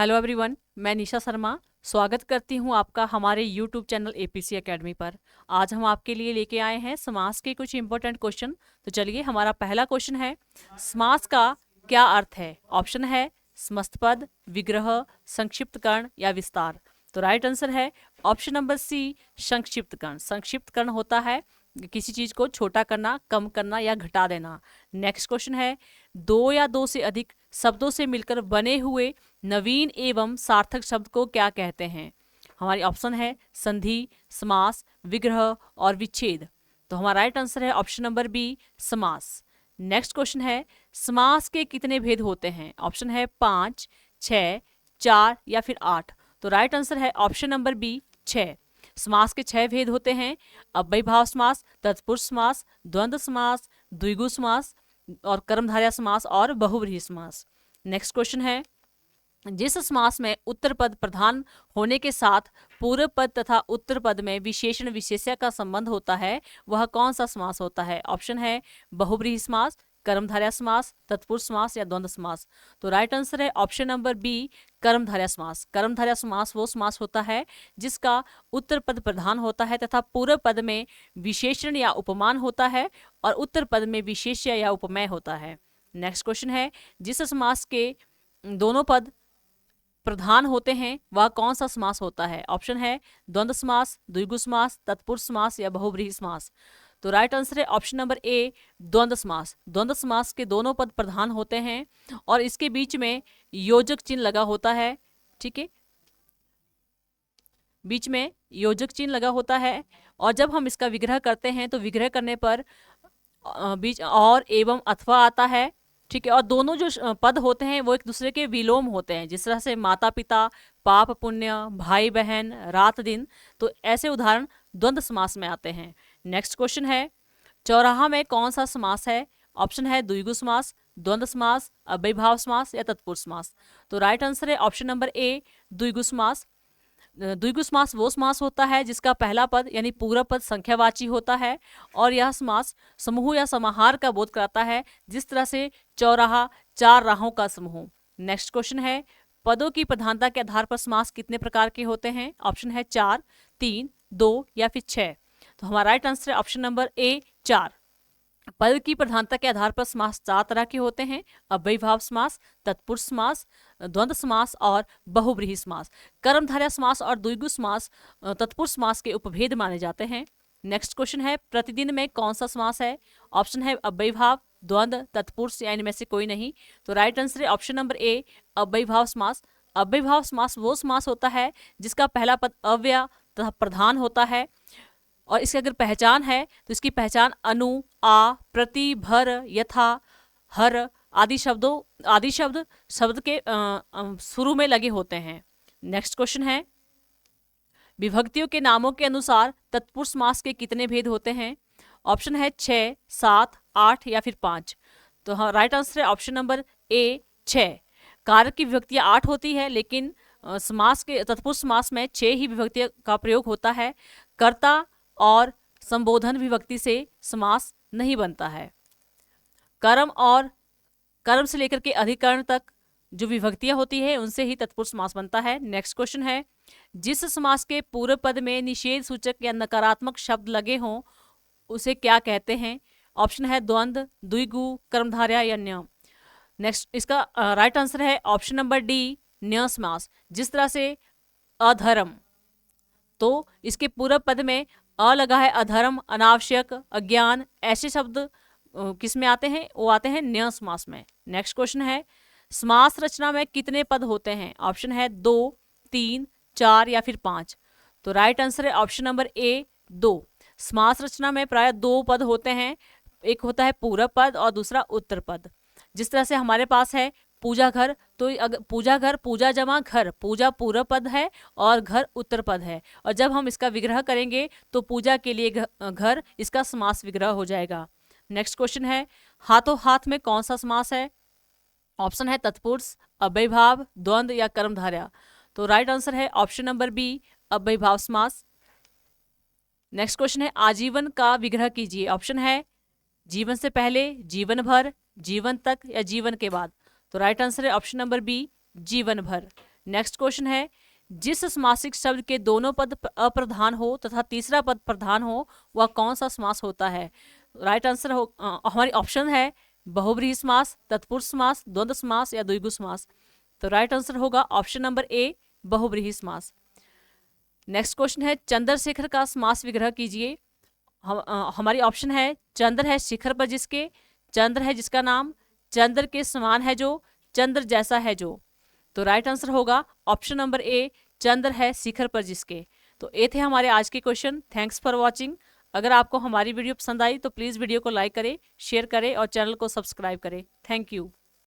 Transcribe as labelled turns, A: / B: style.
A: Hello everyone, मैं निशा शर्मा स्वागत करती हूं आपका हमारे यूट्यूब चैनल एपीसी एकेडमी पर। आज हम आपके लिए लेके आए हैं समास के कुछ इंपॉर्टेंट क्वेश्चन। तो चलिए, हमारा पहला क्वेश्चन है, समास का क्या अर्थ है? ऑप्शन है समस्त पद, विग्रह, संक्षिप्तकरण या विस्तार। तो राइट आंसर है ऑप्शन नंबर सी, संक्षिप्तकरण। संक्षिप्तकरण होता है किसी चीज को छोटा करना, कम करना या घटा देना। नेक्स्ट क्वेश्चन है, दो या दो से अधिक शब्दों से मिलकर बने हुए नवीन एवं सार्थक शब्द को क्या कहते हैं? हमारी ऑप्शन है संधि, समास, विग्रह और विच्छेद। तो हमारा राइट आंसर है ऑप्शन नंबर बी, समास। नेक्स्ट क्वेश्चन है, समास के कितने भेद होते हैं? ऑप्शन है 5, 6, 4 या फिर 8। तो राइट आंसर है ऑप्शन नंबर बी, 6। समास के 6 भेद होते हैं: अव्ययीभाव समास, तत्पुरुष समास, द्वंद्व समास, द्विगु समास और कर्मधारय समास और बहुव्रीहि समास। नेक्स्ट क्वेश्चन है, जिस समास में उत्तर पद प्रधान होने के साथ पूर्व पद तथा उत्तर पद में विशेषण विशेष्य का संबंध होता है, वह कौन सा समास होता है? ऑप्शन है बहुव्रीहि समास, कर्मधारय समास, तत्पुरुष समास या द्वंद्व समास। तो राइट आंसर है ऑप्शन नंबर बी, कर्मधारय समास। कर्मधारय समास वो समास होता है जिसका उत्तर पद प्रधान होता है तथा पूर्व पद में विशेषण या उपमान होता है और उत्तर पद में विशेष्य या उपमेय होता है। नेक्स्ट क्वेश्चन है, जिस समास के दोनों पद प्रधान होते हैं वह कौन सा समास होता है? ऑप्शन है द्वंद्व समास, द्विगु समास, तत्पुरुष समास या बहुव्रीहि समास। तो राइट आंसर है ऑप्शन नंबर ए, द्वंद्व समास। द्वंद्व समास के दोनों पद प्रधान होते हैं और इसके बीच में योजक चिन्ह लगा होता है। ठीक है, बीच में योजक चिन्ह लगा होता है और जब हम इसका विग्रह करते हैं तो विग्रह करने पर बीच और एवं अथवा आता है। ठीक है, और दोनों जो पद होते हैं वो एक दूसरे के विलोम होते हैं, जिस तरह से माता पिता, पाप पुण्य, भाई बहन, रात दिन। तो ऐसे उदाहरण द्वंद्व समास में आते हैं। नेक्स्ट क्वेश्चन है, चौराहा में कौन सा समास है? ऑप्शन है द्विगु समास, द्वंद्व समास, अव्ययीभाव समास या तत्पुरुष समास। तो राइट आंसर है ऑप्शन नंबर ए, द्विगु समास। द्विगु समास वो समास होता है जिसका पहला पद यानी पूरा पद संख्यावाची होता है और यह समास समूह या समाहार का बोध कराता है, जिस तरह से चौराहा चार राहों का समूह। नेक्स्ट क्वेश्चन है, पदों की प्रधानता के आधार पर समास कितने प्रकार के होते हैं? ऑप्शन है 4, 3, 2 या फिर 6। तो हमारा राइट आंसर है ऑप्शन नंबर ए, 4। पद की प्रधानता के आधार पर समास 4 तरह के होते हैं: अव्ययीभाव समास, तत्पुरुष समास, द्वंद्व समास और बहुव्रीहि समास। कर्मधारय समास और द्विगु समास तत्पुरुष समास के उपभेद माने जाते हैं। नेक्स्ट क्वेश्चन है, प्रतिदिन में कौन सा समास है? ऑप्शन है अव्ययीभाव, द्वंद्व, तत्पुरुष या इनमें से कोई नहीं। तो राइट आंसर है ऑप्शन नंबर ए, अव्ययीभाव समास। अव्ययीभाव समास वो समास होता है जिसका पहला पद अव्यय तथा प्रधान होता है और इसकी अगर पहचान है तो इसकी पहचान अनु, आ, प्रति, भर, यथा, हर आदि शब्द के शुरू में लगे होते हैं। नेक्स्ट क्वेश्चन है, विभक्तियों के नामों के अनुसार तत्पुरुष समास के कितने भेद होते हैं? ऑप्शन है 6, 7, 8 या फिर 5। तो हाँ, राइट आंसर है ऑप्शन नंबर ए, 6। कारक की विभक्तियां 8 होती है, लेकिन समास के तत्पुरुष समास में 6 ही विभक्तियों का प्रयोग होता है। कर्ता और संबोधन विभक्ति से समास नहीं बनता है। कर्म से लेकर के अधिकरण तक जो विभक्तियां होती है उनसे ही तत्पुरुष समास बनता है। नेक्स्ट क्वेश्चन है, जिस समास के पूर्व पद में निषेध सूचक या नकारात्मक शब्द लगे हों उसे क्या कहते हैं? ऑप्शन है द्वंद्व, द्विगु, कर्मधारय या न्य। नेक्स्ट इसका राइट आंसर है ऑप्शन नंबर डी, न्य समास। जिस तरह से अधर्म, तो इसके पूर्व पद में अ लगा है, अधर्म, अनावश्यक, अज्ञान, ऐसे शब्द किस में आते हैं? वो आते हैं न्य समास में। नेक्स्ट क्वेश्चन है, समास रचना में कितने पद होते हैं? ऑप्शन है 2, 3, 4 या फिर 5। तो राइट आंसर है ऑप्शन नंबर ए, 2। समास रचना में प्राय 2 पद होते हैं, एक होता है पूर्व पद और दूसरा उत्तर पद। जिस तरह से हमारे पास है पूजा घर, तो अगर पूजा घर, पूजा जमा घर, पूजा पूर्व पद है और घर उत्तर पद है, और जब हम इसका विग्रह करेंगे तो पूजा के लिए घर, इसका समास विग्रह हो जाएगा। नेक्स्ट क्वेश्चन है, हाथों हाथ में कौन सा समास है? ऑप्शन है तत्पुरुष, अव्ययीभाव, द्वंद्व या कर्मधारय। तो राइट आंसर है ऑप्शन नंबर बी, अव्ययीभाव समास। नेक्स्ट क्वेश्चन है, आजीवन का विग्रह कीजिए। ऑप्शन है जीवन से पहले, जीवन भर, जीवन तक या जीवन के बाद। तो राइट आंसर है ऑप्शन नंबर बी, जीवन भर। नेक्स्ट क्वेश्चन है, जिस समासिक शब्द के दोनों पद अप्रधान हो तथा तीसरा पद प्रधान हो वह कौन सा समास होता है? राइट आंसर हो हमारी ऑप्शन है बहुब्रीहि समास, तत्पुरुष समास, द्वंद्व समास या द्विगु समास। तो राइट आंसर होगा ऑप्शन नंबर ए, बहुब्रीहि समास। नेक्स्ट क्वेश्चन है, चंद्रशेखर का समास विग्रह कीजिए। हमारी ऑप्शन है, चंद्र है शिखर पर जिसके, चंद्र है जिसका नाम, चंद्र के समान है जो, चंद्र जैसा है जो। तो राइट आंसर होगा ऑप्शन नंबर ए, चंद्र है शिखर पर जिसके। तो ये थे हमारे आज के क्वेश्चन। Thanks for watching. अगर आपको हमारी वीडियो पसंद आई तो प्लीज़ वीडियो को लाइक करें, शेयर करें और चैनल को सब्सक्राइब करें। Thank you.